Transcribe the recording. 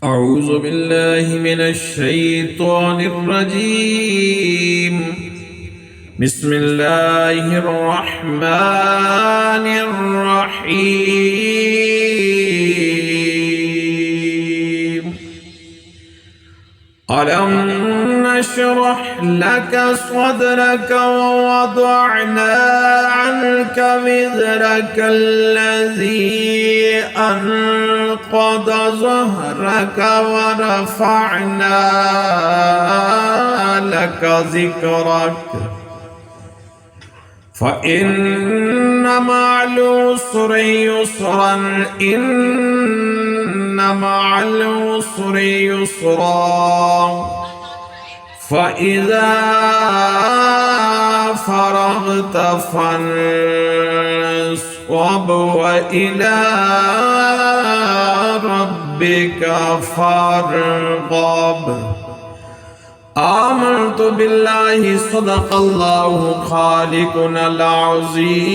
أعوذ بالله من الشيطان الرجيم. بسم الله الرحمن الرحيم. ألم نشرح لك صدرك ووضعنا عنك وزرك الذي أنقض ظهرك ورفعنا لك ذكرك فإن مع العسر يسرا إن مع العسر يسرا فإذا فرغت فانصب وإلى ربك فارغب. آمنت بالله صدق الله خالقنا العظيم.